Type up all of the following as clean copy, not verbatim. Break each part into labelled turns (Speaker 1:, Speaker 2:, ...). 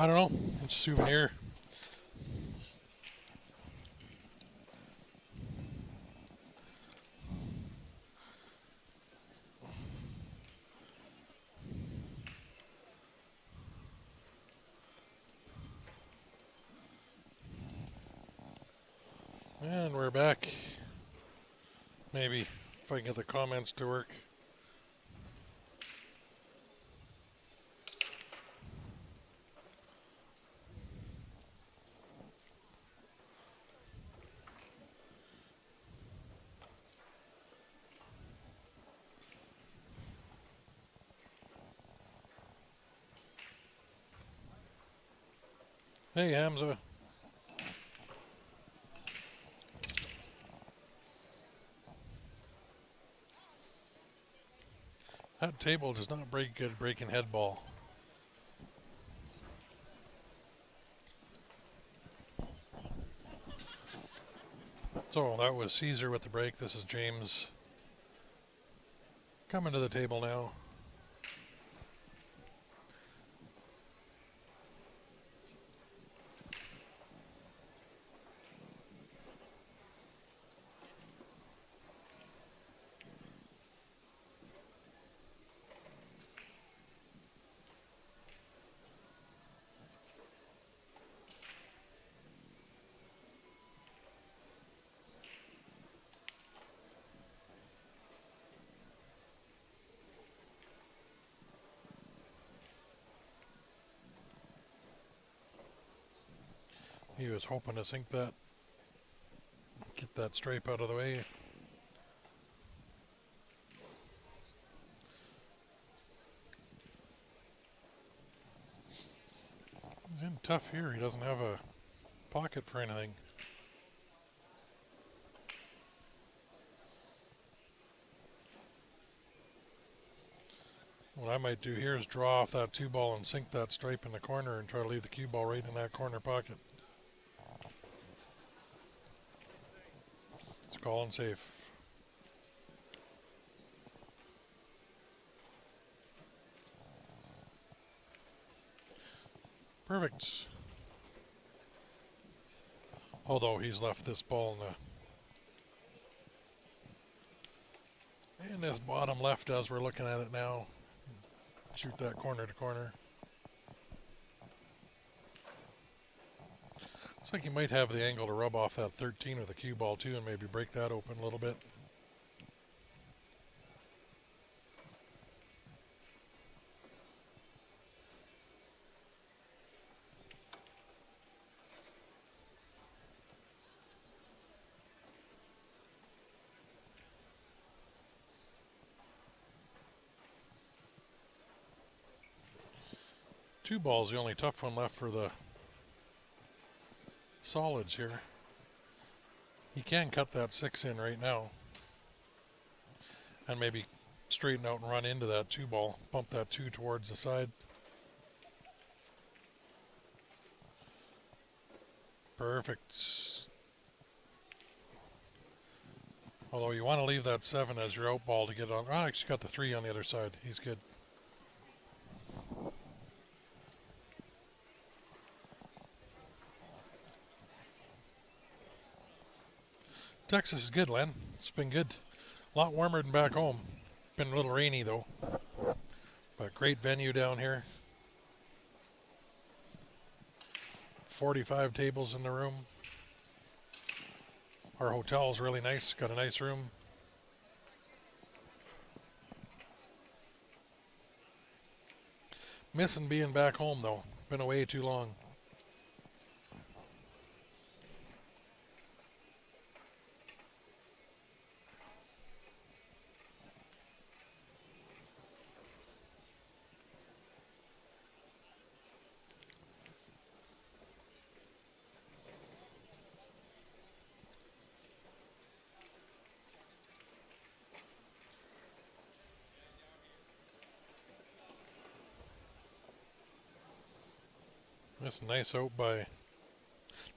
Speaker 1: I don't know. It's a souvenir. And we're back. Maybe if I can get the comments to work. Hey, Hamza. That table does not break good breaking head ball. So that was Caesar with the break. This is James coming to the table now. He was hoping to sink that, get that stripe out of the way. He's in tough here. He doesn't have a pocket for anything. What I might do here is draw off that 2-ball and sink that stripe in the corner and try to leave the cue ball right in that corner pocket. It's calling safe. Perfect. Although he's left this ball in this bottom left as we're looking at it now. Shoot that corner to corner. Looks like he might have the angle to rub off that 13 with a cue ball too and maybe break that open a little bit. Two balls, the only tough one left for the solids here. He can cut that 6 in right now and maybe straighten out and run into that 2-ball, bump that 2 towards the side. Perfect. Although you want to leave that 7 as your out ball to get on. Oh, actually got the 3 on the other side. He's good. Texas is good, Len. It's been good. A lot warmer than back home. Been a little rainy though. But great venue down here. 45 tables in the room. Our hotel is really nice. Got a nice room. Missing being back home though. Been away too long. That's nice out by...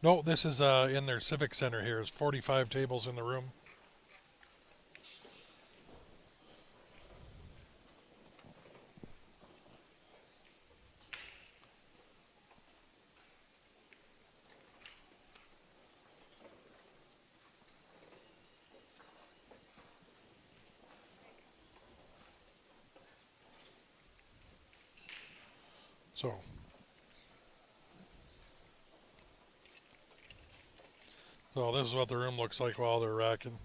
Speaker 1: No, this is in their civic center here. There's 45 tables in the room. So this is what the room looks like while they're racking.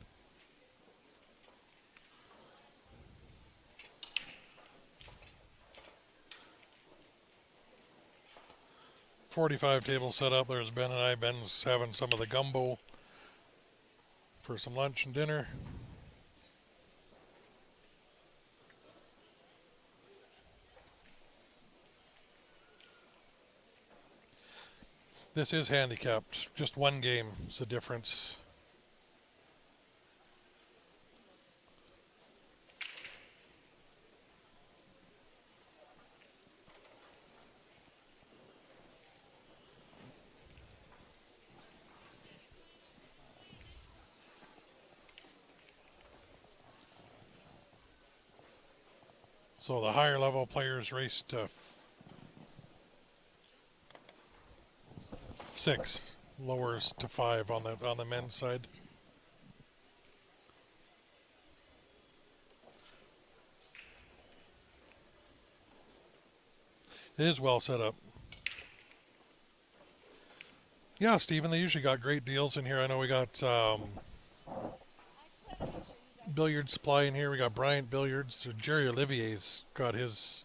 Speaker 1: .45 table set up. There's Ben and I. Ben's having some of the gumbo for some lunch and dinner. This is handicapped. Just one game is the difference. So the higher level players race to 6, lowers to 5 on the men's side. It is well set up. Yeah, Stephen, they usually got great deals in here. I know we got billiard supply in here. We got Bryant Billiards. So Jerry Olivier's got his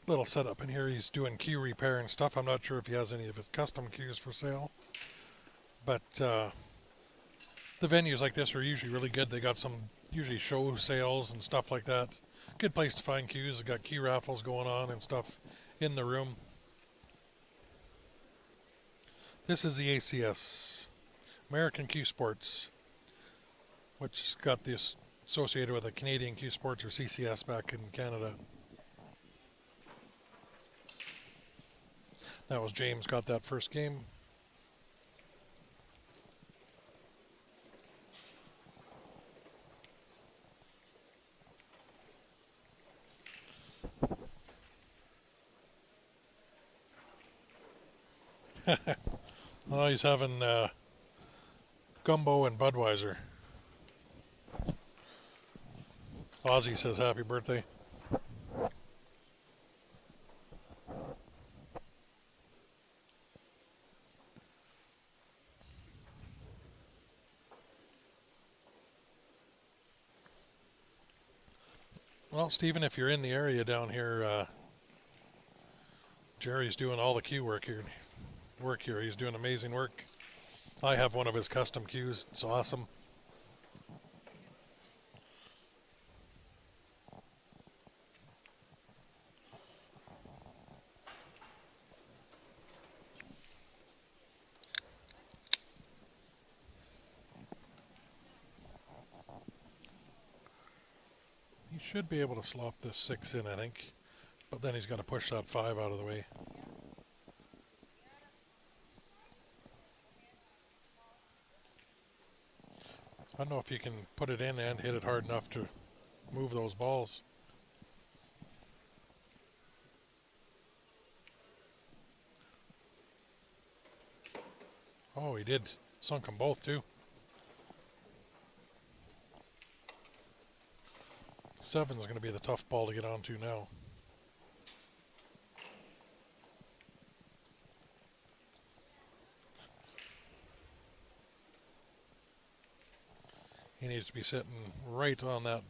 Speaker 1: little setup in here. He's doing cue repair and stuff. I'm not sure if he has any of his custom cues for sale. But the venues like this are usually really good. They got some usually show sales and stuff like that. Good place to find cues. They got key raffles going on and stuff in the room. This is the ACS, American Cue Sports, which got this associated with the Canadian Cue Sports, or CCS, back in Canada. That was James got that first game. Oh, he's having gumbo and Budweiser. Ozzy says happy birthday. Well, Stephen, if you're in the area down here, Jerry's doing all the cue work here. He's doing amazing work. I have one of his custom cues. It's awesome. He should be able to slop this 6 in, I think. But then he's got to push that 5 out of the way. I don't know if you can put it in and hit it hard enough to move those balls. Oh, he did. Sunk them both, too. 7 is going to be the tough ball to get onto now. He needs to be sitting right on that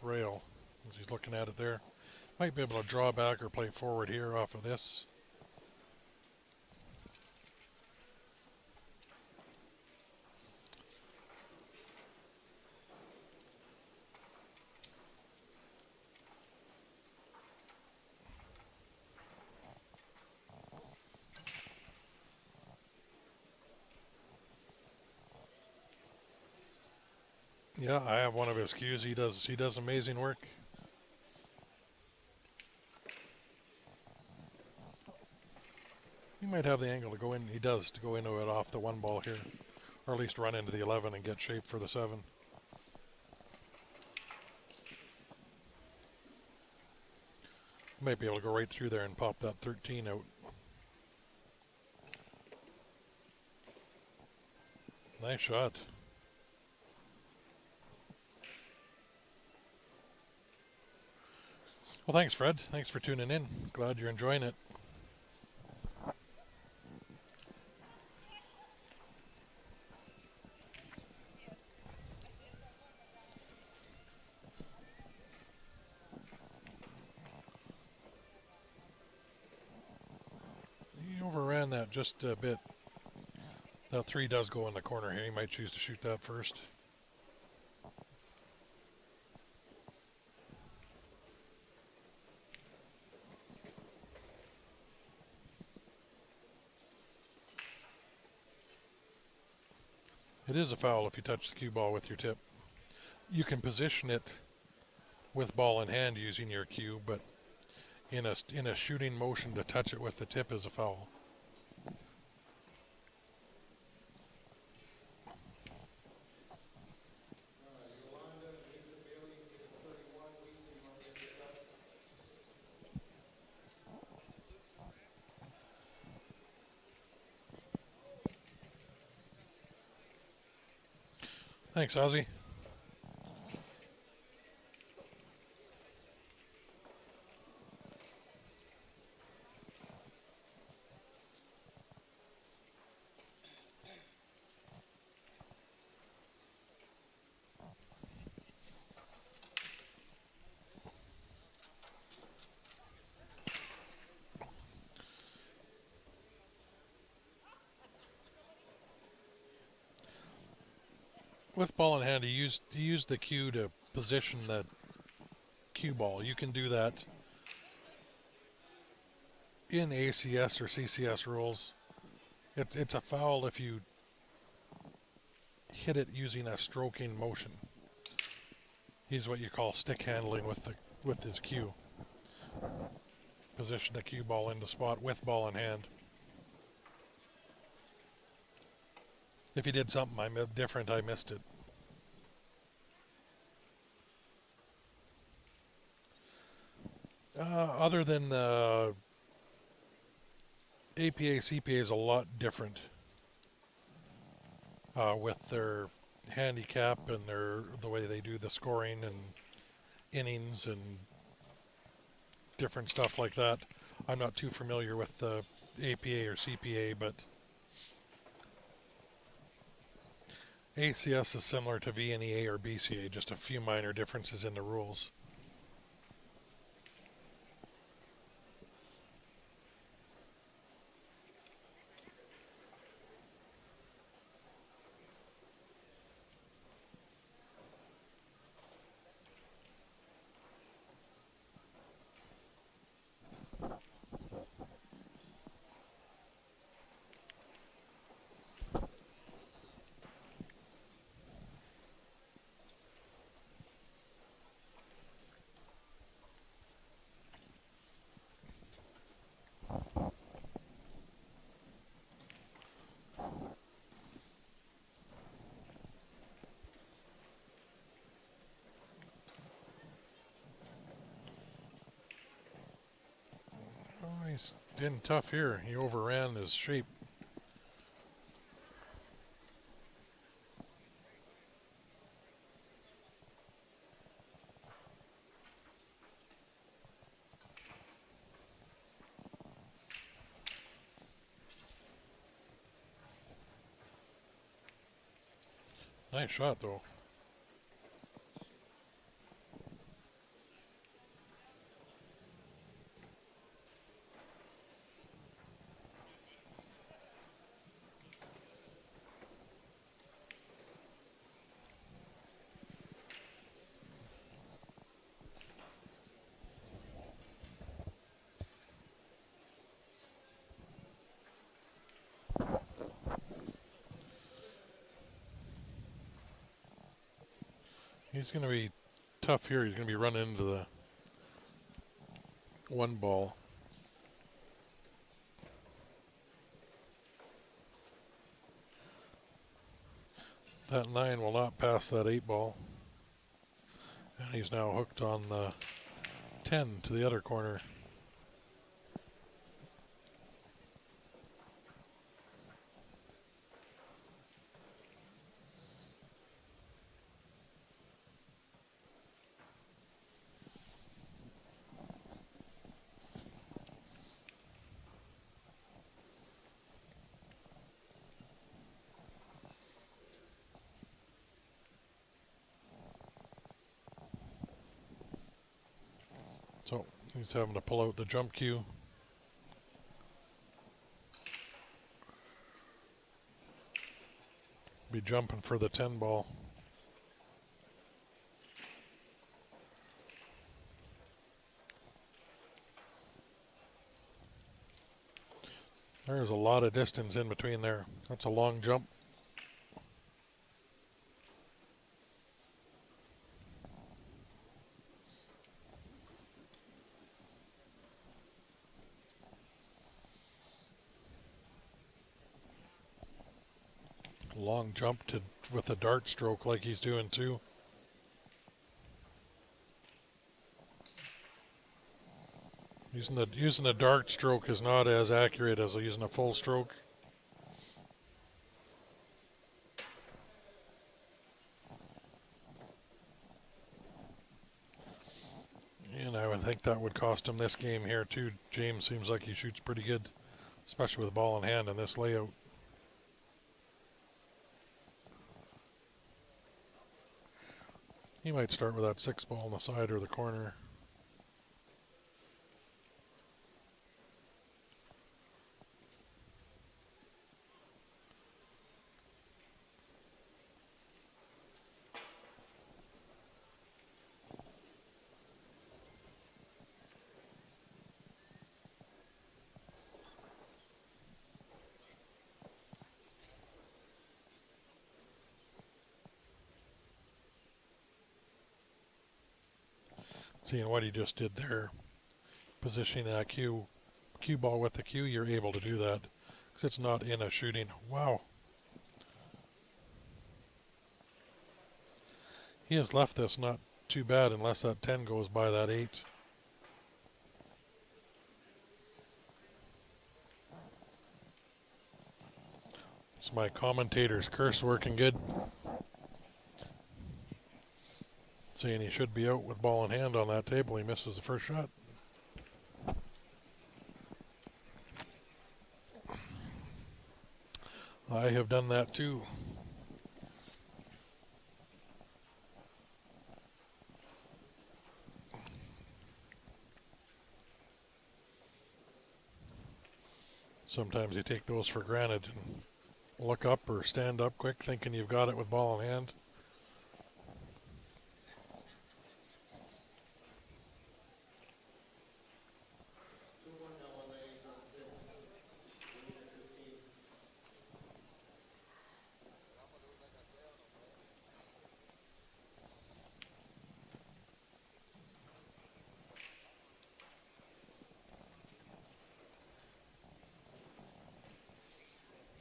Speaker 1: rail as he's looking at it there. Might be able to draw back or play forward here off of this. Yeah, I have one of his cues. He does amazing work. He might have the angle to go in. He does, to go into it off the 1 ball here, or at least run into the 11 and get shape for the 7. Might be able to go right through there and pop that 13 out. Nice shot. Well, thanks, Fred. Thanks for tuning in. Glad you're enjoying it. He overran that just a bit. That 3 does go in the corner here. He might choose to shoot that first. It is a foul if you touch the cue ball with your tip. You can position it with ball in hand using your cue, but in a shooting motion to touch it with the tip is a foul. Thanks, Ozzy. With ball in hand, he used the cue to position the cue ball. You can do that in ACS or CCS rules. It's a foul if you hit it using a stroking motion. He's what you call stick handling with his cue. Position the cue ball into spot with ball in hand. If he did something different, I missed it. Other than the APA, CPA is a lot different with their handicap and the way they do the scoring and innings and different stuff like that. I'm not too familiar with the APA or CPA, but ACS is similar to VNEA or BCA, just a few minor differences in the rules. Oh, he's getting tough here. He overran his shape. Nice shot, though. He's going to be tough here. He's going to be running into the 1 ball. That 9 will not pass that 8 ball. And he's now hooked on the 10 to the other corner. So he's having to pull out the jump cue. Be jumping for the 10 ball. There's a lot of distance in between there. That's a long jump. Long jump to with a dart stroke like he's doing too. Using a dart stroke is not as accurate as using a full stroke. And I would think that would cost him this game here too. James seems like he shoots pretty good, especially with the ball in hand in this layout. He might start with that 6 ball on the side or the corner. Seeing what he just did there, positioning that cue ball with the cue, you're able to do that because it's not in a shooting. Wow. He has left this not too bad unless that 10 goes by that 8. It's my commentator's curse working good. Saying he should be out with ball in hand on that table. He misses the first shot. I have done that too. Sometimes you take those for granted and look up or stand up quick thinking you've got it with ball in hand.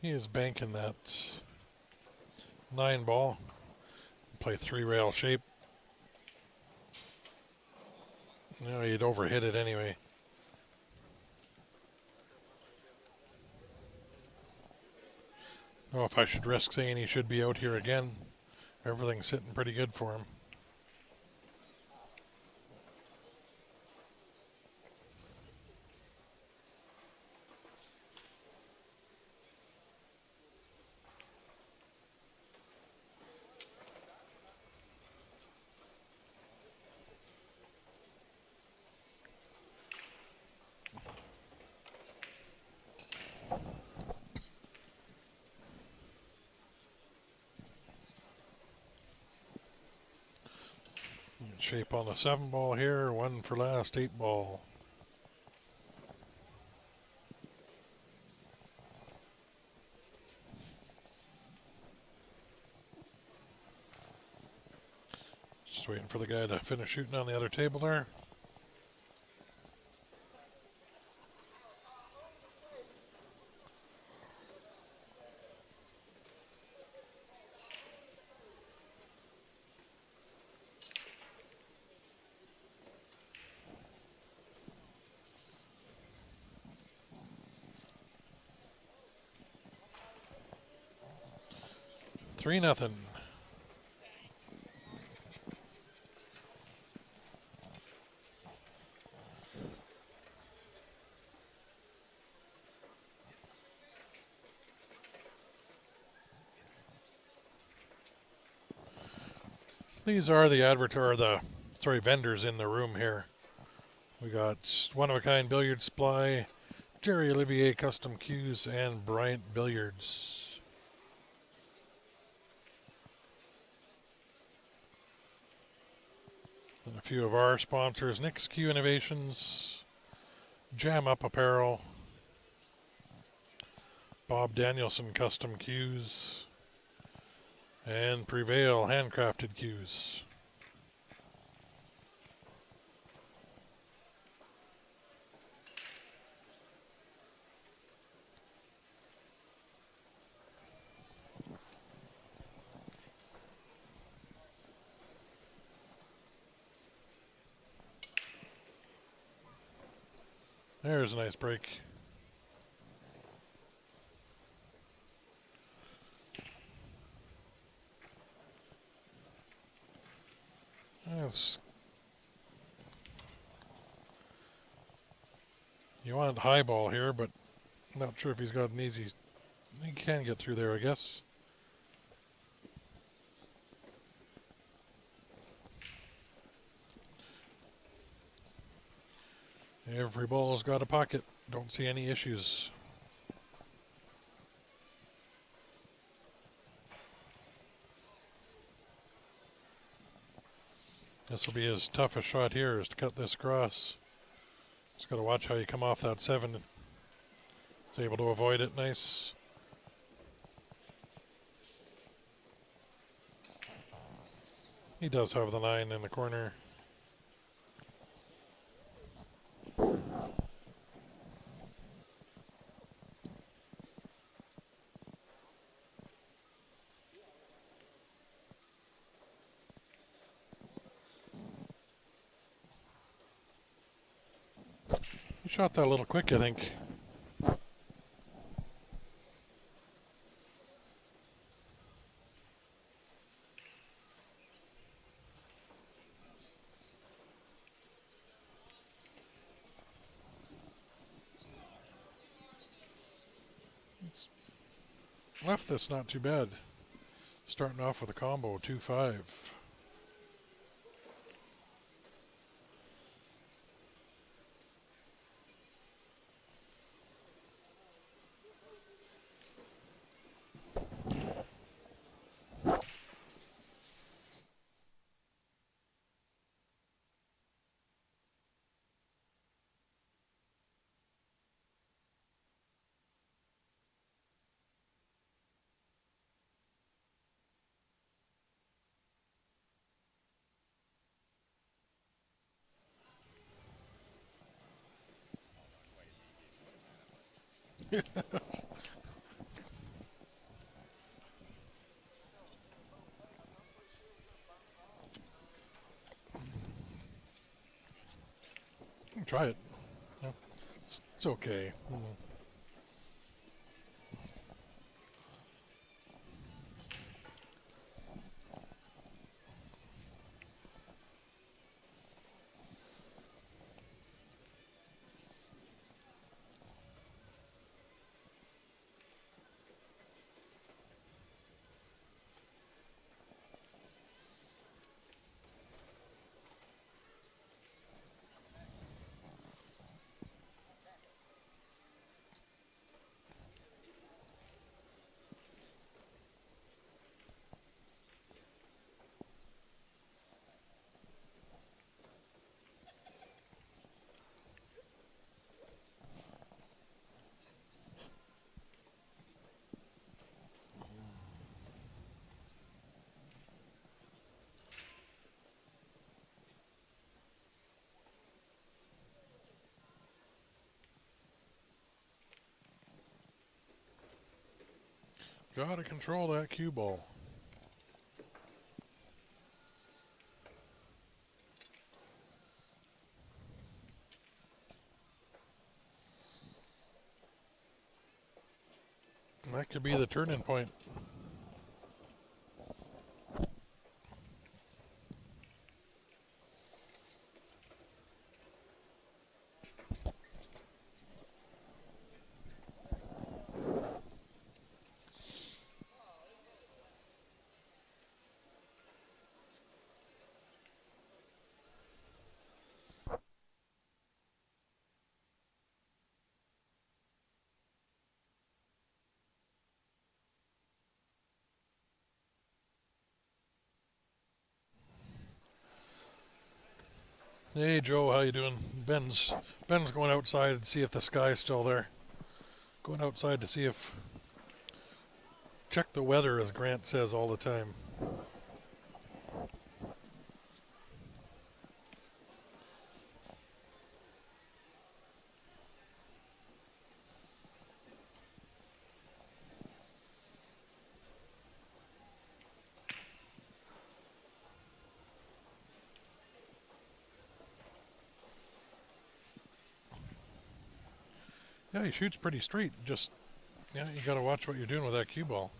Speaker 1: He is banking that 9 ball. Play 3 rail shape. No, he'd overhit it anyway. Oh, if I should risk saying he should be out here again. Everything's sitting pretty good for him. Shape on the 7 ball here, 1 for last, 8 ball. Just waiting for the guy to finish shooting on the other table there. Three nothing. These are the vendors in the room here. We got one-of-a-kind billiard supply, Jerry Olivier custom cues, and Bryant Billiards. And a few of our sponsors, Nick's Cue Innovations, Jam Up Apparel, Bob Danielson Custom Cues, and Prevail Handcrafted Cues. There's a nice break. Yes. You want high ball here, but not sure if he's got an easy... He can get through there, I guess. Every ball's got a pocket. Don't see any issues. This will be as tough a shot here as to cut this across. Just got to watch how you come off that 7. It's able to avoid it nice. He does have the 9 in the corner. He shot that a little quick, I think. Left that's not too bad. Starting off with a combo, 2-5. Try it. No, it's okay. Gotta control that cue ball. That could be the turning point. Hey Joe, how you doing? Ben's going outside to see if the sky's still there. Going outside to see if check the weather as Grant says all the time. Yeah, he shoots pretty straight. Just yeah, you got to watch what you're doing with that cue ball.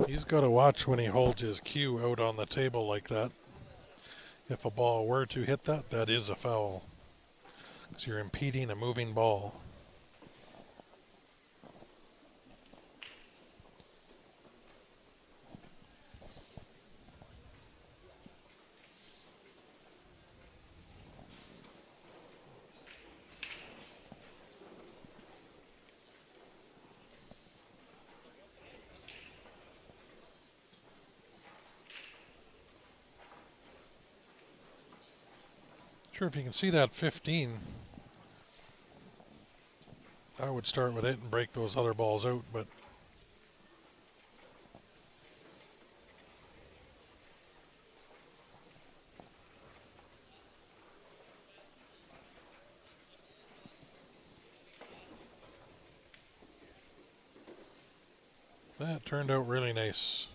Speaker 1: He's got to watch when he holds his cue out on the table like that. If a ball were to hit that, that is a foul. Because you're impeding a moving ball. Sure, if you can see that 15, I would start with it and break those other balls out, but that turned out really nice.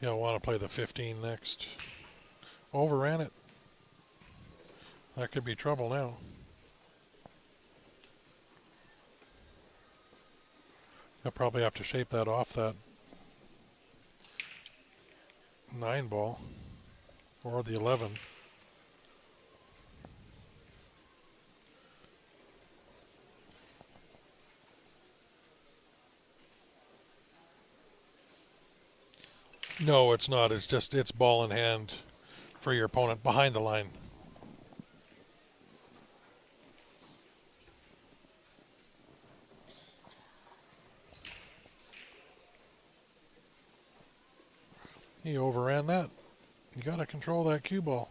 Speaker 1: Yeah, I want to play the 15 next. Overran it. That could be trouble now. I'll probably have to shape that off that 9 ball or the 11. No, it's not. It's just it's ball in hand for your opponent behind the line. He overran that. You got to control that cue ball.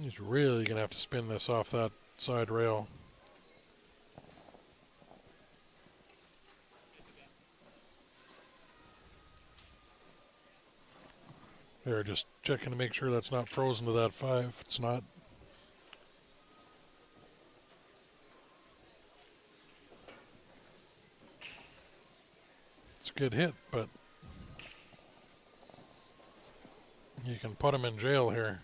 Speaker 1: He's really going to have to spin this off that side rail. There, just checking to make sure that's not frozen to that 5. It's not. It's a good hit, but you can put him in jail here.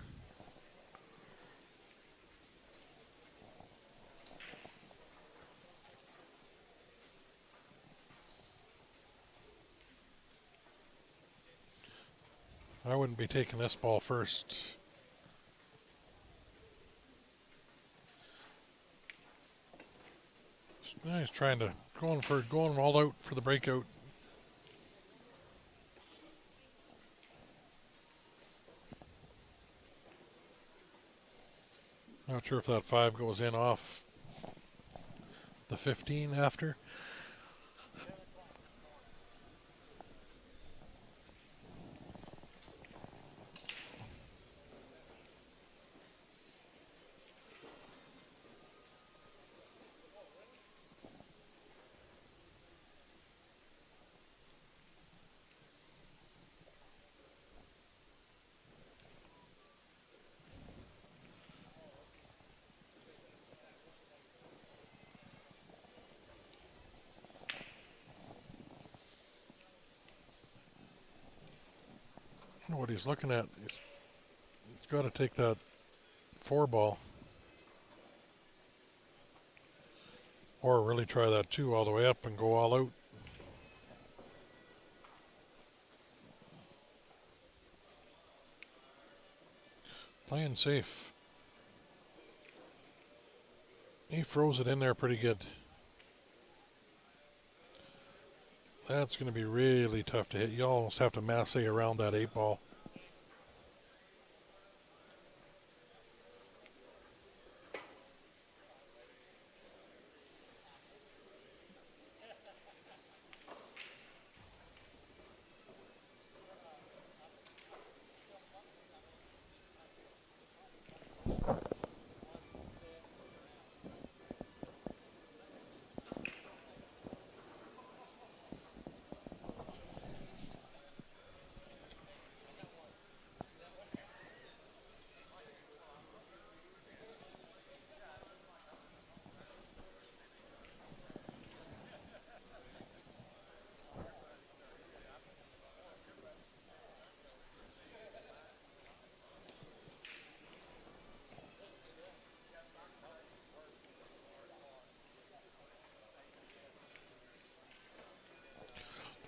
Speaker 1: I wouldn't be taking this ball first. He's trying to going all out for the breakout. Not sure if that 5 goes in off the 15 after. I don't know what he's looking at. He's got to take that 4 ball. Or really try that 2 all the way up and go all out. Playing safe. He froze it in there pretty good. That's going to be really tough to hit. You almost have to masse around that 8-ball.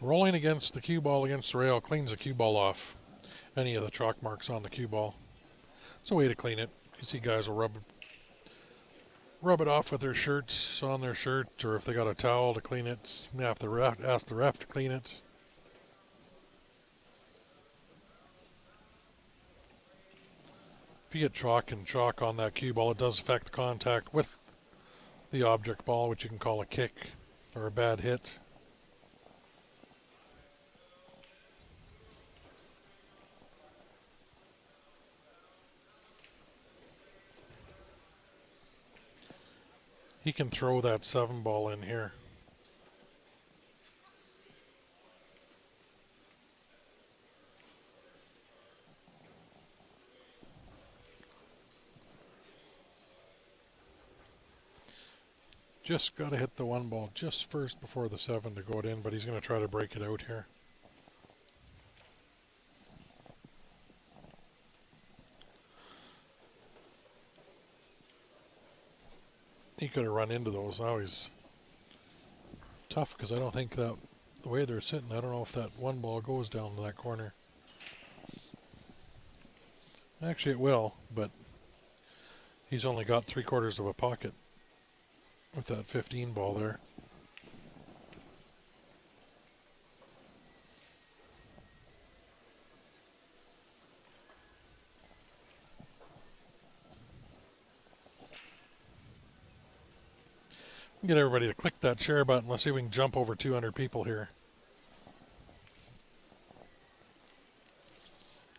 Speaker 1: Rolling against the cue ball against the rail cleans the cue ball off. Any of the chalk marks on the cue ball. It's a way to clean it. You see guys will rub it off with their shirts, on their shirt, or if they got a towel to clean it. You have to ask the ref to clean it. If you get chalk on that cue ball, it does affect the contact with the object ball, which you can call a kick or a bad hit. He can throw that 7-ball in here. Just got to hit the 1 ball just first before the 7 to go it in, but he's going to try to break it out here. He could have run into those. Now he's tough because I don't think that the way they're sitting, I don't know if that 1 ball goes down to that corner. Actually it will, but he's only got 3/4 of a pocket with that 15 ball there. Get everybody to click that share button. Let's see if we can jump over 200 people here.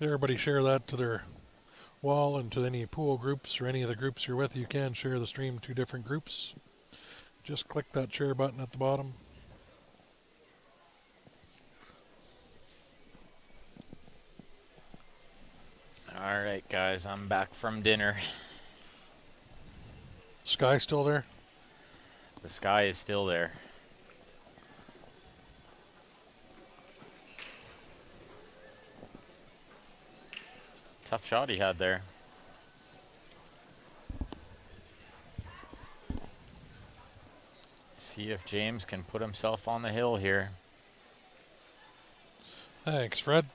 Speaker 1: Everybody share that to their wall and to any pool groups or any of the groups you're with. You can share the stream to different groups. Just click that share button at the bottom.
Speaker 2: All right, guys, I'm back from dinner.
Speaker 1: Sky still there?
Speaker 2: The sky is still there. Tough shot he had there. See if James can put himself on the hill here.
Speaker 1: Thanks, Fred.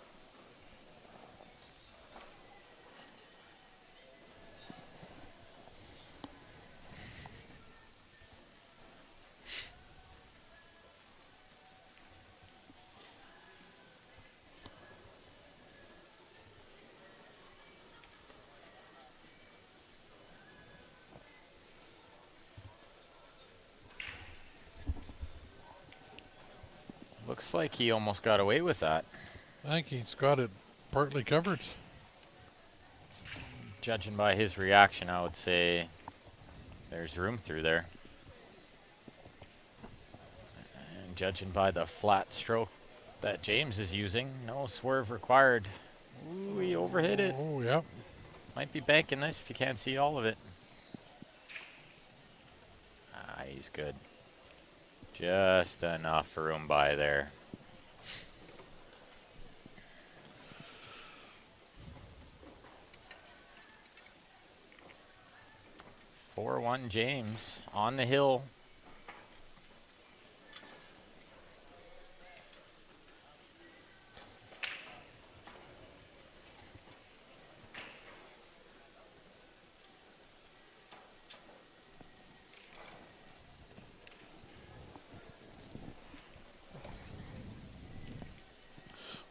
Speaker 2: Looks like he almost got away with that.
Speaker 1: I think he's got it partly covered.
Speaker 2: Judging by his reaction, I would say there's room through there. And judging by the flat stroke that James is using, no swerve required. Ooh, he overhit it.
Speaker 1: Oh, yep.
Speaker 2: Might be banking this if you can't see all of it. Ah, he's good. Just enough room by there. (4-1) James on the hill.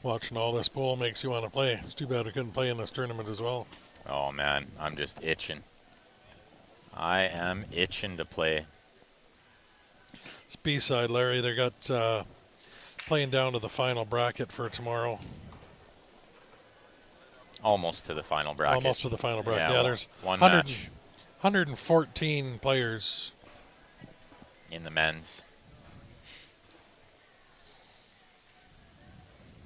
Speaker 1: Watching all this bowl makes you want to play. It's too bad we couldn't play in this tournament as well.
Speaker 2: Oh man, I'm just itching. I am itching to play.
Speaker 1: It's B-side, Larry. They got playing down to the final bracket for tomorrow.
Speaker 2: Almost to the final bracket.
Speaker 1: Almost to the final bracket.
Speaker 2: Yeah,
Speaker 1: Yeah, there's
Speaker 2: one
Speaker 1: 100,
Speaker 2: match
Speaker 1: 114 players.
Speaker 2: in the men's.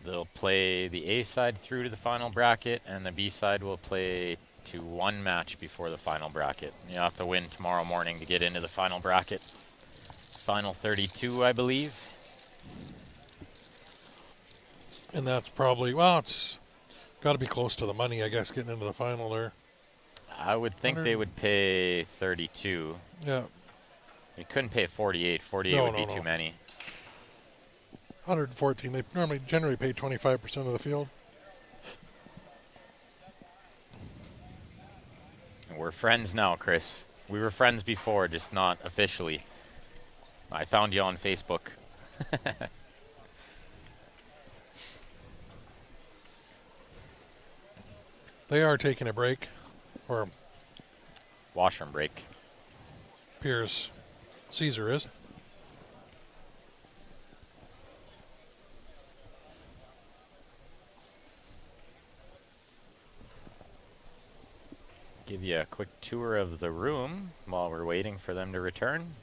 Speaker 2: They'll play the A side through to the final bracket, and the B side will play to one match before the final bracket. You have to win tomorrow morning to get into the final bracket. Final 32, I believe.
Speaker 1: And that's probably, well, it's got to be close to the money, I guess, getting into the final there.
Speaker 2: I would think they would pay 32.
Speaker 1: Yeah.
Speaker 2: You couldn't pay 48. 48 would be too many.
Speaker 1: 114. They normally generally pay 25% of the field.
Speaker 2: We're friends now, Chris. We were friends before, just not officially. I found you on Facebook.
Speaker 1: They are taking a break, or
Speaker 2: Washroom break.
Speaker 1: Piers Caesar is.
Speaker 2: Give you a quick tour of the room while we're waiting for them to return.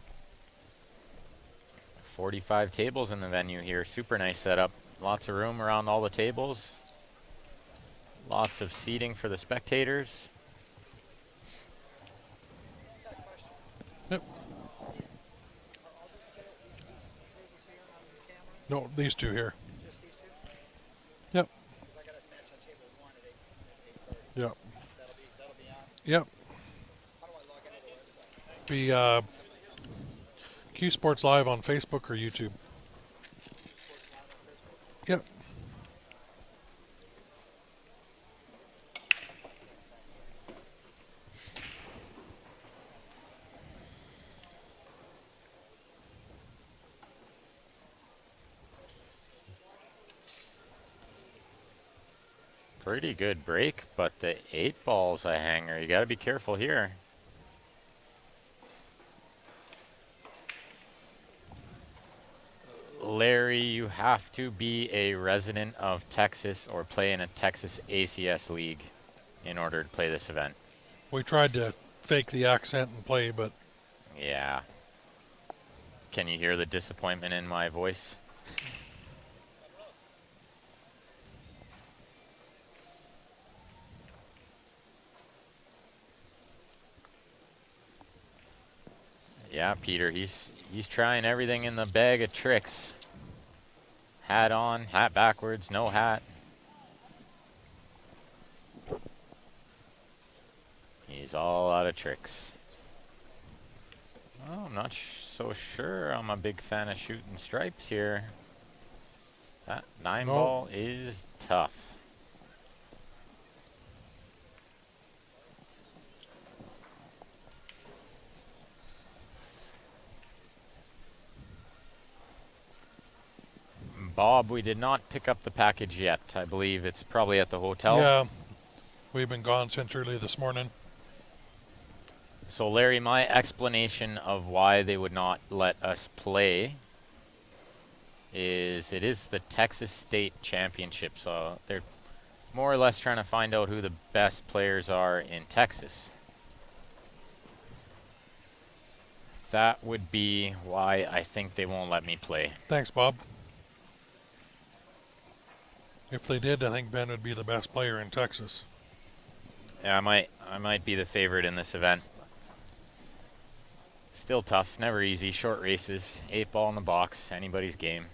Speaker 2: 45 tables in the venue here. Super nice setup. Lots of room around all the tables. Lots of seating for the spectators.
Speaker 1: Yep. No, these two here.
Speaker 3: Just these two?
Speaker 1: Yep.
Speaker 3: 'Cause I got a match on table 1 at 8:30.
Speaker 1: Yep.
Speaker 3: That'll be on.
Speaker 1: Yep.
Speaker 3: How do I log into the website?
Speaker 1: Be Q Sports Live on Facebook or YouTube.
Speaker 3: Sports Live on Facebook?
Speaker 1: Yep.
Speaker 2: Pretty good break, but the 8 ball's a hanger. You gotta be careful here. Larry, you have to be a resident of Texas or play in a Texas ACS league in order to play this event.
Speaker 1: We tried to fake the accent and play, but
Speaker 2: Yeah. Can you hear the disappointment in my voice? Yeah, Peter, he's trying everything in the bag of tricks. Hat on, hat backwards, no hat. He's all out of tricks. Oh, I'm not so sure I'm a big fan of shooting stripes here. That 9 ball is tough. Bob, we did not pick up the package yet. I believe it's probably at the hotel.
Speaker 1: yeah, we've been gone since early this morning.
Speaker 2: So Larry, my explanation of why they would not let us play is it is the Texas State Championship. So they're more or less trying to find out who the best players are in Texas. That would be why I think they won't let me play.
Speaker 1: Thanks, Bob. If they did, I think Ben would be the best player in Texas.
Speaker 2: Yeah, I might be the favorite in this event. Still tough, never easy, short races, 8 ball in the box, anybody's game.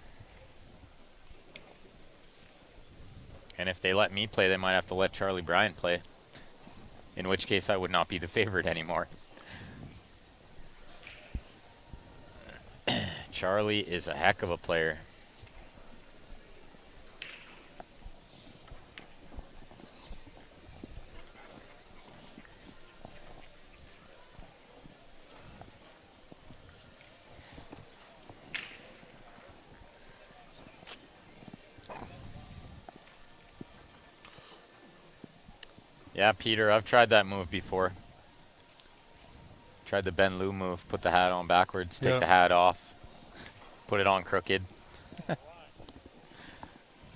Speaker 2: And if they let me play, they might have to let Charlie Bryant play. In which case I would not be the favorite anymore. Charlie is a heck of a player. Yeah, Peter, I've tried that move before. Tried the Ben Lou move, put the hat on backwards, take
Speaker 1: Yeah.
Speaker 2: the hat off, put it on crooked,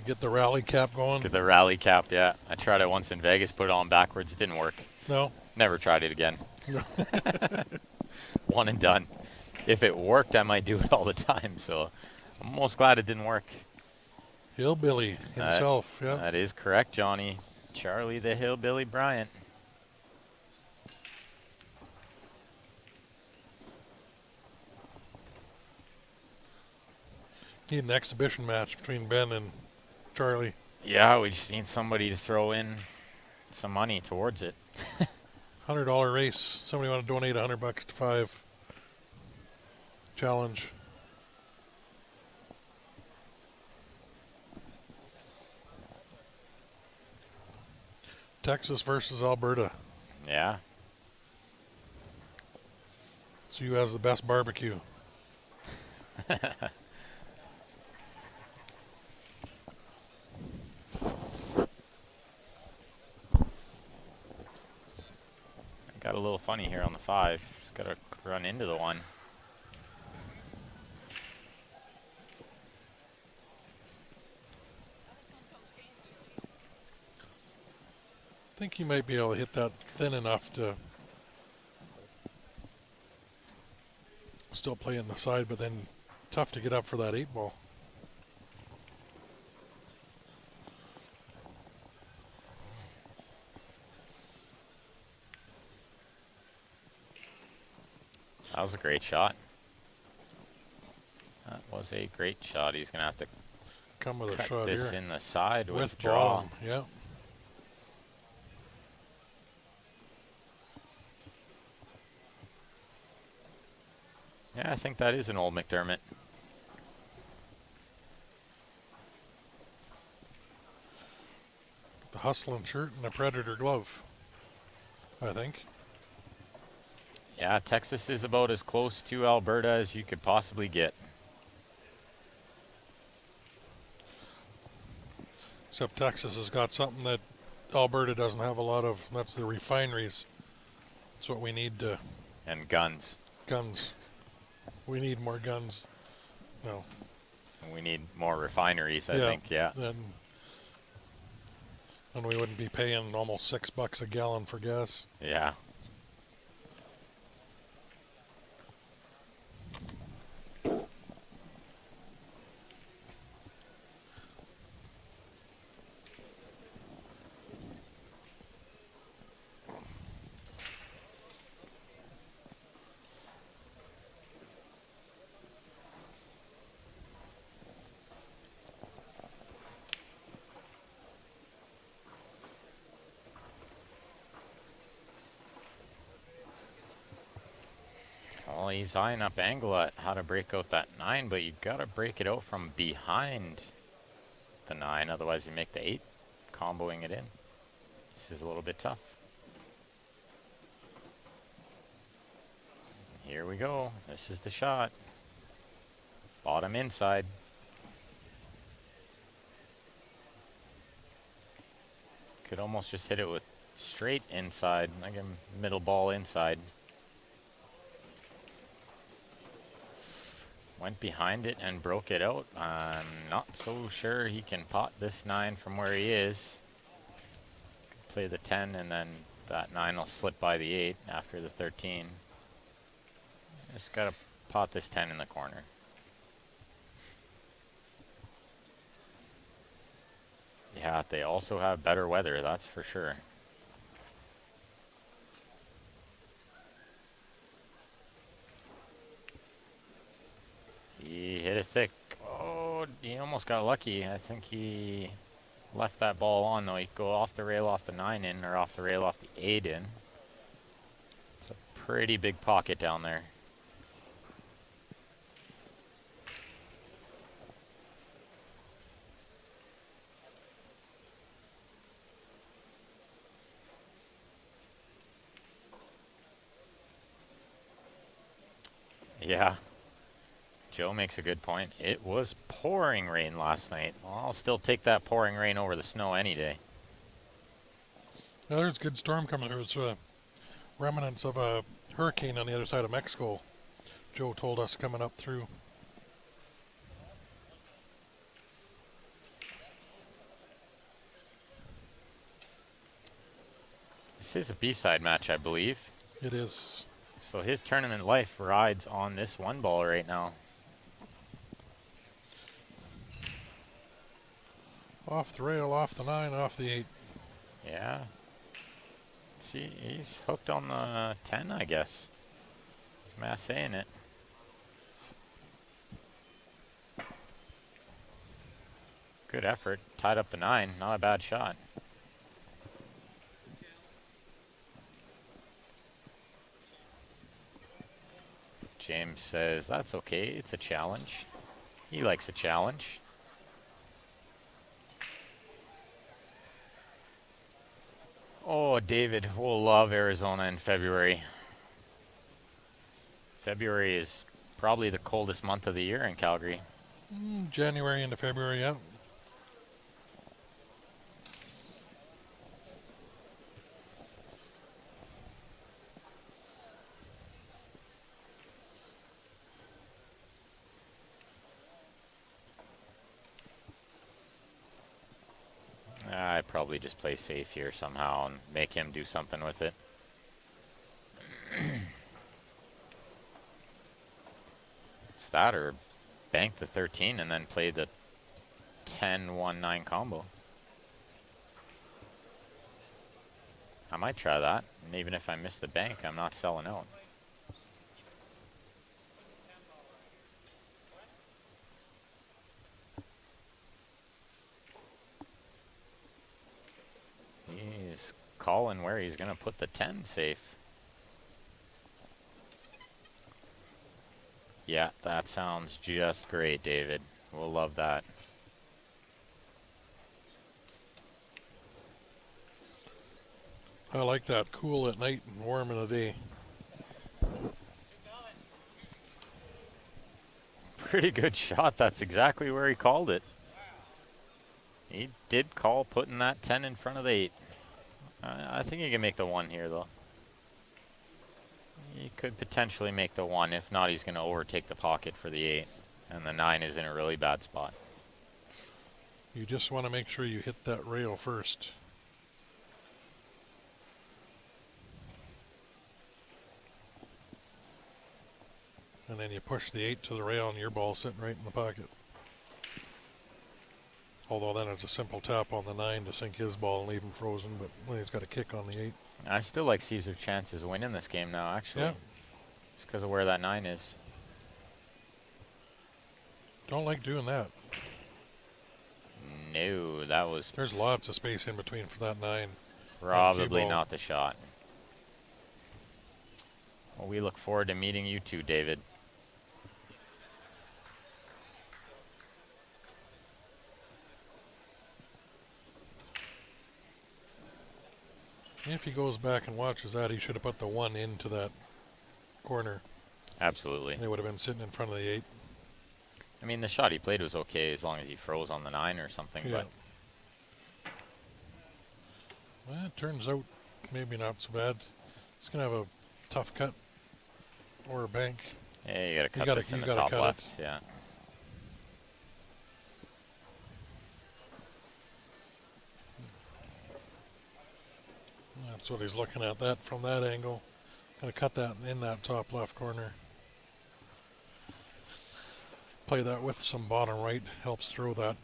Speaker 1: Get the rally cap going.
Speaker 2: get the rally cap, yeah. I tried it once in Vegas, put it on backwards, didn't work.
Speaker 1: No.
Speaker 2: Never tried it again.
Speaker 1: No.
Speaker 2: One and done. If it worked, I might do it all the time, so I'm almost glad it didn't work.
Speaker 1: Hillbilly himself. Yeah.
Speaker 2: That is correct, Johnny. Charlie the Hillbilly Bryant.
Speaker 1: Need an exhibition match between Ben and Charlie.
Speaker 2: Yeah, we just need somebody to throw in some money towards it.
Speaker 1: $100 race. Somebody want to donate $100 to 5. Challenge. Texas versus Alberta.
Speaker 2: Yeah.
Speaker 1: So who has the best barbecue?
Speaker 2: Got a little funny here on the 5. Just got to run into the 1.
Speaker 1: I think you might be able to hit that thin enough to still play in the side, but then tough to get up for that 8 ball.
Speaker 2: That was a great shot. That was a great shot. He's going to have to
Speaker 1: Come with a
Speaker 2: cut
Speaker 1: shot
Speaker 2: this
Speaker 1: here.
Speaker 2: in the side with draw.
Speaker 1: bottom. Yeah.
Speaker 2: Yeah, I think that is an old McDermott.
Speaker 1: The hustling shirt and a Predator glove, I think.
Speaker 2: Yeah, Texas is about as close to Alberta as you could possibly get.
Speaker 1: Except Texas has got something that Alberta doesn't have a lot of. That's the refineries. That's what we need to.
Speaker 2: And guns.
Speaker 1: Guns. We need more guns. No.
Speaker 2: We need more refineries, I
Speaker 1: Yeah.
Speaker 2: think, yeah.
Speaker 1: Then we wouldn't be paying almost $6 a gallon for gas.
Speaker 2: Yeah. Well, he's eyeing up angle at how to break out that 9, but you got to break it out from behind the 9, otherwise you make the 8, comboing it in. This is a little bit tough. Here we go. This is the shot. Bottom inside. Could almost just hit it with straight inside, like a middle ball inside. Went behind it and broke it out. I'm not so sure he can pot this 9 from where he is. Play the 10 and then that 9 will slip by the 8 after the 13. Just gotta pot this 10 in the corner. Yeah, they also have better weather, that's for sure. He hit it thick. Oh, he almost got lucky. I think he left that ball on, though. He'd go off the rail off the 9 in, or off the rail off the 8 in. It's a pretty big pocket down there. Yeah. Joe makes a good point. It was pouring rain last night. Well, I'll still take that pouring rain over the snow any day.
Speaker 1: Now, there's a good storm coming. There was remnants of a hurricane on the other side of Mexico. Joe told us coming up through.
Speaker 2: This is a B-side match, I believe.
Speaker 1: It is.
Speaker 2: So his tournament life rides on this one ball right now.
Speaker 1: Off the rail, off the 9, off the 8.
Speaker 2: Yeah. See, he's hooked on the 10, I guess. Is Matt saying it? Good effort. Tied up the 9. Not a bad shot. James says, that's okay. It's a challenge. He likes a challenge. Oh, David will love Arizona in February. February is probably the coldest month of the year in Calgary.
Speaker 1: January into February, yeah.
Speaker 2: I'd probably just play safe here somehow and make him do something with it. It's that or bank the 13 and then play the 10-1-9 combo. I might try that, and even if I miss the bank, I'm not selling out. He's calling where he's going to put the 10 safe. Yeah, that sounds just great, David. We'll love that.
Speaker 1: I like that. Cool at night and warm in the day.
Speaker 2: Pretty good shot. That's exactly where he called it. He did call putting that 10 in front of the 8. I think he can make the 1 here, though. He could potentially make the 1. If not, he's going to overtake the pocket for the 8. And the 9 is in a really bad spot.
Speaker 1: You just want to make sure you hit that rail first. And then you push the 8 to the rail and your ball's sitting right in the pocket. Although then it's a simple tap on the 9 to sink his ball and leave him frozen, but when he's got a kick on the 8.
Speaker 2: I still like Caesar chances of winning this game now, actually.
Speaker 1: Yeah.
Speaker 2: Just because of where that 9 is.
Speaker 1: Don't like doing that.
Speaker 2: No, that was
Speaker 1: There's lots of space in between for that 9.
Speaker 2: probably not the shot. Well, we look forward to meeting you too, David.
Speaker 1: If he goes back and watches that, he should have put the 1 into that corner.
Speaker 2: Absolutely.
Speaker 1: They would have been sitting in front of the 8.
Speaker 2: I mean, the shot he played was okay as long as he froze on the 9 or something,
Speaker 1: Yeah.
Speaker 2: but
Speaker 1: Well, it turns out maybe not so bad. It's going to have a tough cut or a bank.
Speaker 2: yeah, you gotta cut
Speaker 1: gotta-
Speaker 2: this in
Speaker 1: you
Speaker 2: the
Speaker 1: gotta
Speaker 2: top
Speaker 1: cut
Speaker 2: left.
Speaker 1: it.
Speaker 2: Yeah.
Speaker 1: That's what he's looking at, that from that angle. Going to cut that in that top left corner. Play that with some bottom right, helps throw that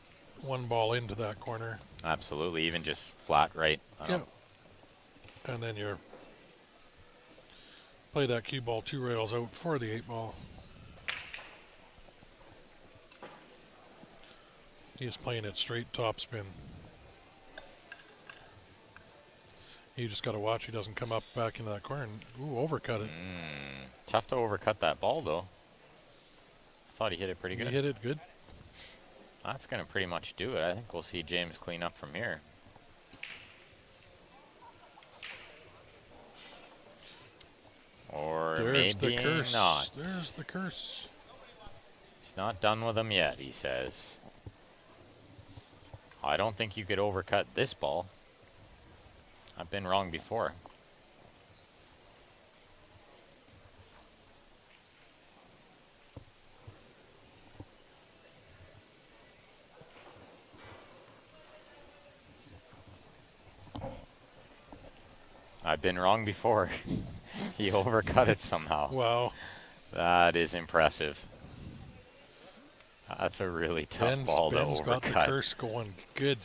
Speaker 1: 1 ball into that corner.
Speaker 2: Absolutely, even just flat right.
Speaker 1: Yeah. And then you're play that cue ball 2 rails out for the 8 ball. He's playing it straight top spin. You just got to watch he doesn't come up back into that corner and overcut it.
Speaker 2: Tough to overcut that ball, though. Thought he hit it pretty
Speaker 1: He
Speaker 2: good.
Speaker 1: hit it good.
Speaker 2: That's going to pretty much do it. I think we'll see James clean up from here. Or
Speaker 1: There's the
Speaker 2: maybe
Speaker 1: curse.
Speaker 2: not.
Speaker 1: There's the curse.
Speaker 2: He's not done with them yet, he says. I don't think you could overcut this ball. I've been wrong before. I've been wrong before. He overcut it somehow.
Speaker 1: Wow.
Speaker 2: That is impressive. That's a really tough ball to
Speaker 1: Ben's got the
Speaker 2: overcut.
Speaker 1: curse going good.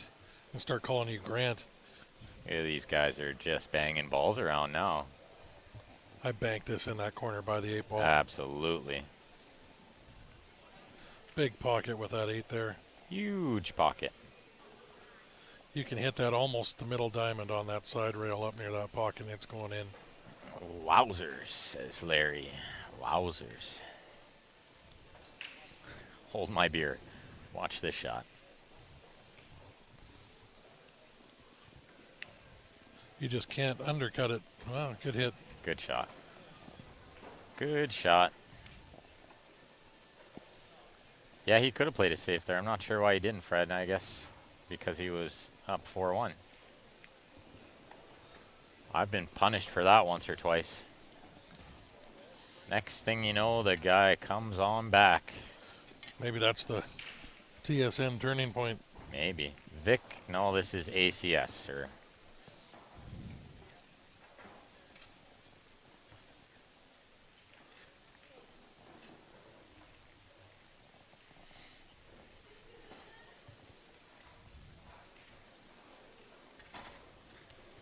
Speaker 1: I'll start calling you Grant.
Speaker 2: Yeah, these guys are just banging balls around now.
Speaker 1: I banked this in that corner by the 8 ball.
Speaker 2: Absolutely.
Speaker 1: Big pocket with that 8 there.
Speaker 2: Huge pocket.
Speaker 1: You can hit that almost the middle diamond on that side rail up near that pocket and it's going in.
Speaker 2: Wowzers, says Larry. Wowzers. Hold my beer. Watch this shot.
Speaker 1: You just can't undercut it. Wow, good hit.
Speaker 2: Good shot. Good shot. Yeah, he could have played it safe there. I'm not sure why he didn't, Fred. I guess because he was up 4-1. I've been punished for that once or twice. Next thing you know, the guy comes on back.
Speaker 1: Maybe that's the TSN turning point.
Speaker 2: Maybe. Vic, no, this is ACS, sir.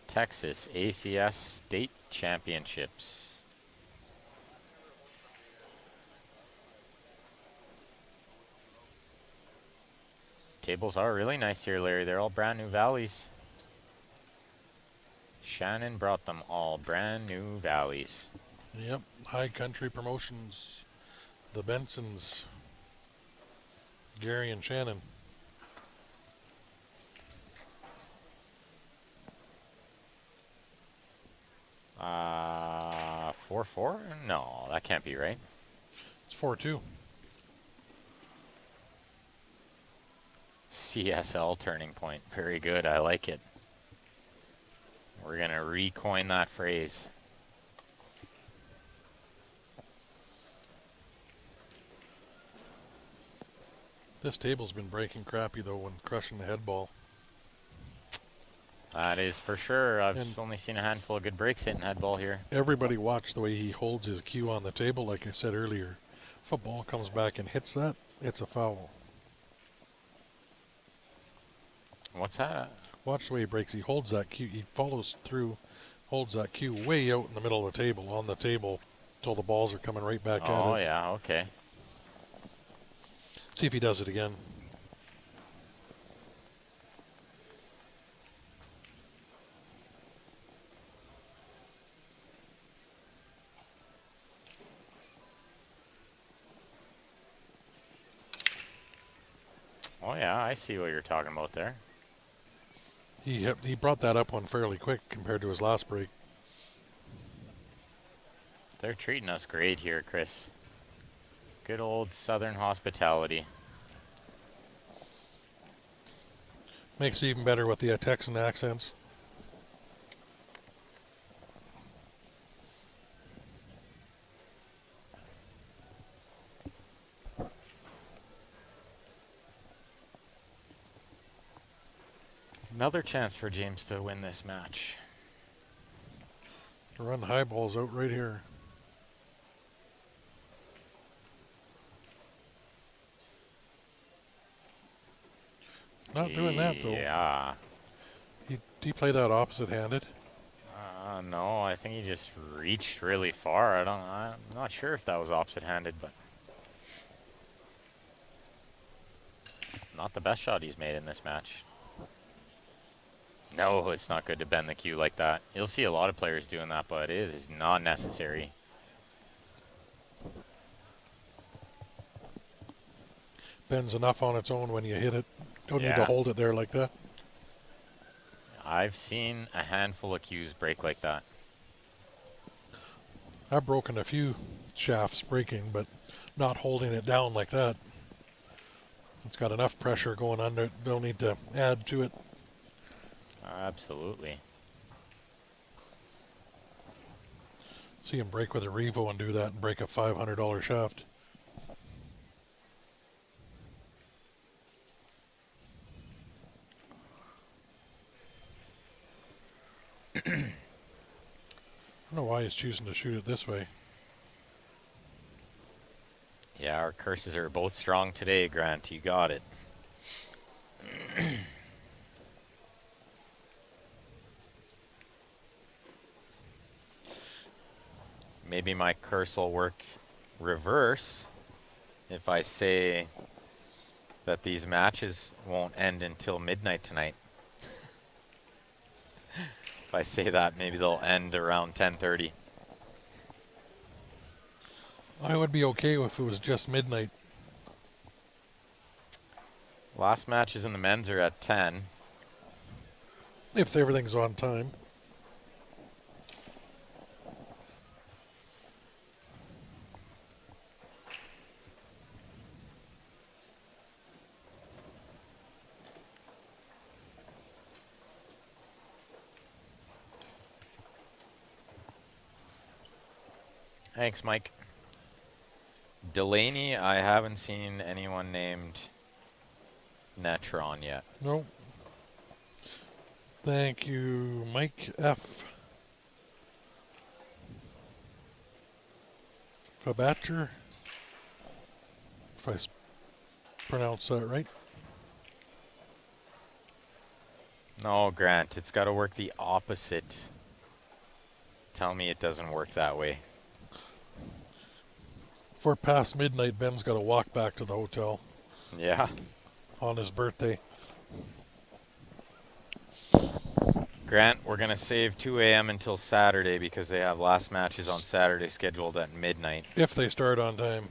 Speaker 2: Texas ACS State Championships. Tables are really nice here, Larry. They're all brand new valleys. Shannon brought them all brand new valleys.
Speaker 1: Yep, High Country Promotions. The Bensons. Gary and Shannon.
Speaker 2: Uh, 4-4? No, that can't be right.
Speaker 1: It's 4-2.
Speaker 2: CSL turning point. Very good. I like it. We're going to recoin that phrase.
Speaker 1: This table's been breaking crappy though when crushing the head ball.
Speaker 2: That is for sure. I've
Speaker 1: And
Speaker 2: only seen a handful of good breaks hitting head ball here.
Speaker 1: everybody watch the way he holds his cue on the table, like I said earlier. If a ball comes back and hits that, it's a foul.
Speaker 2: What's that?
Speaker 1: Watch the way he breaks. He holds that cue. He follows through, holds that cue way out in the middle of the table, on the table, till the balls are coming right back at it.
Speaker 2: Oh, yeah, okay.
Speaker 1: See if he does it again.
Speaker 2: Oh, yeah, I see what you're talking about there.
Speaker 1: He brought that up one fairly quick compared to his last break.
Speaker 2: They're treating us great here, Chris. Good old Southern hospitality.
Speaker 1: Makes it even better with the Texan accents.
Speaker 2: Another chance for James to win this match.
Speaker 1: Run high balls out right here. Not doing that though.
Speaker 2: Yeah.
Speaker 1: Did he play that opposite-handed?
Speaker 2: No, I think he just reached really far. I'm not sure if that was opposite-handed, but not the best shot he's made in this match. No, it's not good to bend the cue like that. You'll see a lot of players doing that, but it is not necessary.
Speaker 1: Bends enough on its own when you hit it. Don't need to
Speaker 2: Yeah.
Speaker 1: hold it there like that.
Speaker 2: I've seen a handful of cues break like that.
Speaker 1: I've broken a few shafts breaking, but not holding it down like that. It's got enough pressure going under it. Don't need to add to it.
Speaker 2: Absolutely.
Speaker 1: See him break with a Revo and do that and break a $500 shaft. I don't know why he's choosing to shoot it this way.
Speaker 2: Yeah, our curses are both strong today, Grant. You got it. Maybe my curse will work reverse if I say that these matches won't end until midnight tonight. If I say that, maybe they'll end around 10:30.
Speaker 1: I would be okay if it was just midnight.
Speaker 2: Last matches in the men's are at 10.
Speaker 1: If everything's on time.
Speaker 2: Thanks, Mike. Delaney, I haven't seen anyone named Netron yet.
Speaker 1: No. Thank you, Mike F. Fabatcher. If I pronounce that right.
Speaker 2: No, Grant, it's got to work the opposite. Tell me it doesn't work that way.
Speaker 1: For past midnight, Ben's got to walk back to the hotel
Speaker 2: Yeah.
Speaker 1: on his birthday.
Speaker 2: Grant, we're going to save 2 a.m. until Saturday because they have last matches on Saturday scheduled at midnight.
Speaker 1: If they start on time.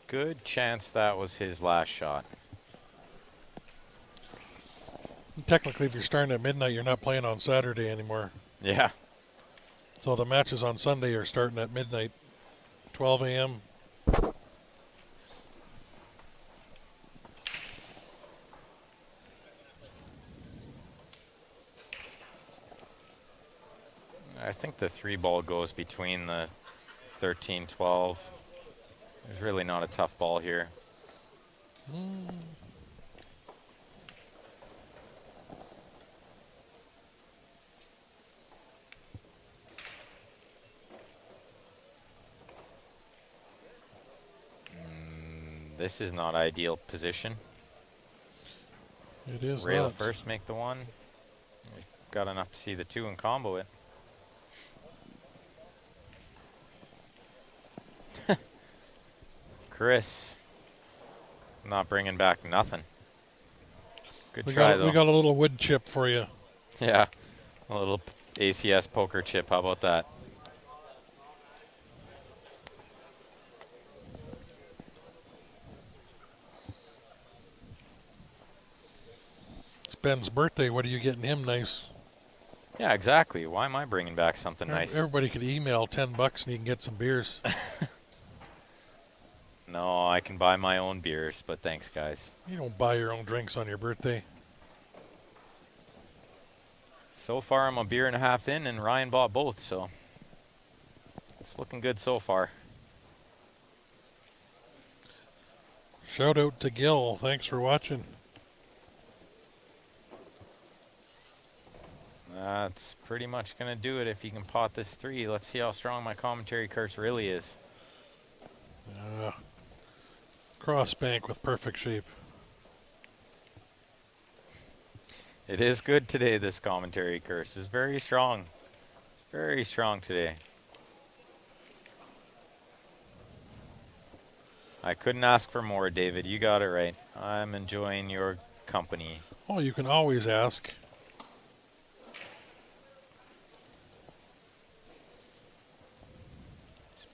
Speaker 2: Good chance that was his last shot.
Speaker 1: Technically, if you're starting at midnight, you're not playing on Saturday anymore.
Speaker 2: Yeah.
Speaker 1: So the matches on Sunday are starting at midnight, 12 a.m.
Speaker 2: I think the 3-ball goes between the 13-12. There's really not a tough ball here. This is not ideal position.
Speaker 1: It is
Speaker 2: Rail
Speaker 1: not.
Speaker 2: first, make the 1. Got enough to see the 2 and combo it. Chris, not bringing back nothing. Good try, though.
Speaker 1: We got a little wood chip for you.
Speaker 2: Yeah, a little ACS poker chip. How about that?
Speaker 1: It's Ben's birthday. What are you getting him nice?
Speaker 2: Yeah, exactly. Why am I bringing back something nice?
Speaker 1: Everybody could email $10 and you can get some beers.
Speaker 2: No, I can buy my own beers, but thanks, guys.
Speaker 1: You don't buy your own drinks on your birthday.
Speaker 2: So far, I'm a beer and a half in, and Ryan bought both, so it's looking good so far.
Speaker 1: Shout out to Gil. Thanks for watching.
Speaker 2: That's pretty much going to do it if you can pot this 3. Let's see how strong my commentary curse really is.
Speaker 1: Cross bank with perfect shape.
Speaker 2: It is good today, this commentary curse. It's very strong. It's very strong today. I couldn't ask for more, David. You got it right. I'm enjoying your company.
Speaker 1: Oh, you can always ask.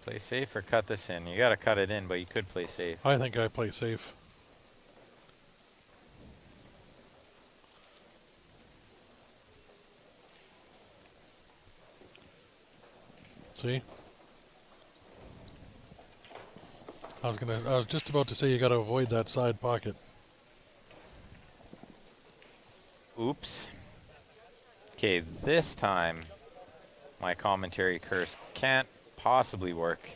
Speaker 2: Play safe or cut this in? You got to cut it in, but you could play safe.
Speaker 1: I think I play safe. See? I was just about to say you got to avoid that side pocket.
Speaker 2: Oops. Okay, this time my commentary curse can't possibly work.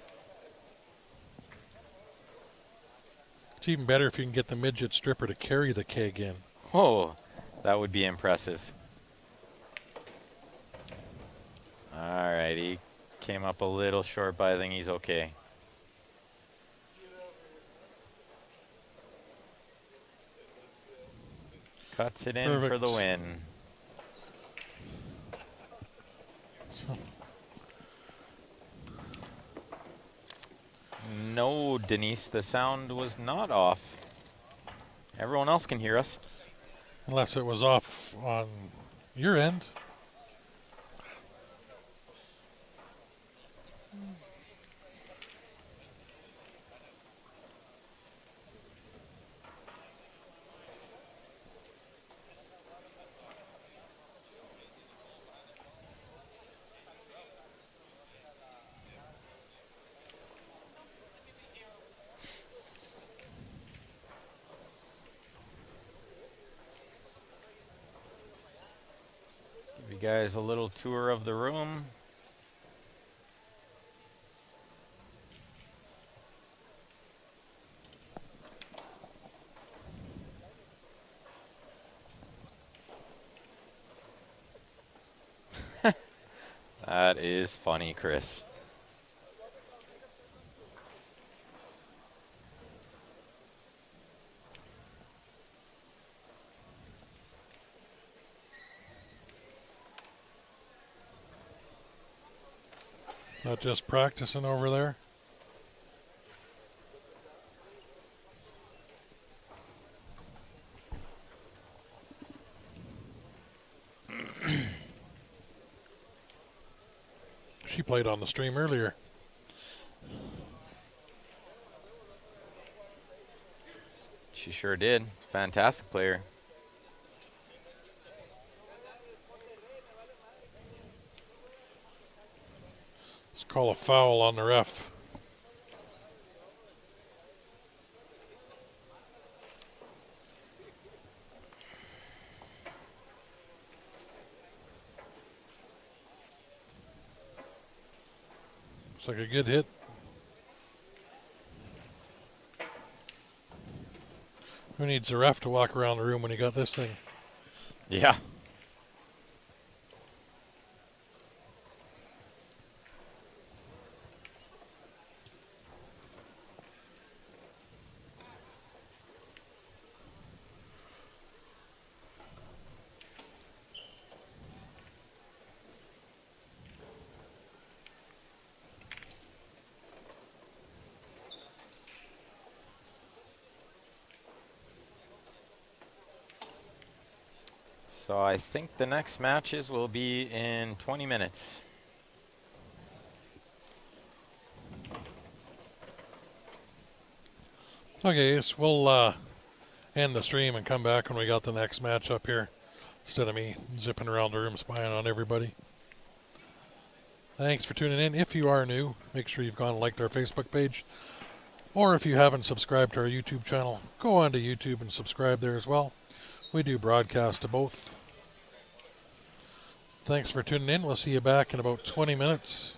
Speaker 1: It's even better if you can get the midget stripper to carry the keg in.
Speaker 2: Oh, that would be impressive. Alright, he came up a little short, but I think he's okay. Cuts it in for the
Speaker 1: Perfect.
Speaker 2: win.
Speaker 1: So,
Speaker 2: No, Denise, the sound was not off. Everyone else can hear us.
Speaker 1: unless it was off on your end.
Speaker 2: Give you guys a little tour of the room. That is funny, Chris.
Speaker 1: Not just practicing over there. She played on the stream earlier.
Speaker 2: She sure did. Fantastic player.
Speaker 1: Let's call a foul on the ref. Looks like a good hit. Who needs a ref to walk around the room when you got this thing?
Speaker 2: Yeah. So I think the next matches will be in 20 minutes.
Speaker 1: Okay, so we'll end the stream and come back when we got the next match up here, instead of me zipping around the room spying on everybody. Thanks for tuning in. If you are new, make sure you've gone and liked our Facebook page. Or if you haven't subscribed to our YouTube channel, go on to YouTube and subscribe there as well. We do broadcast to both. Thanks for tuning in. We'll see you back in about 20 minutes.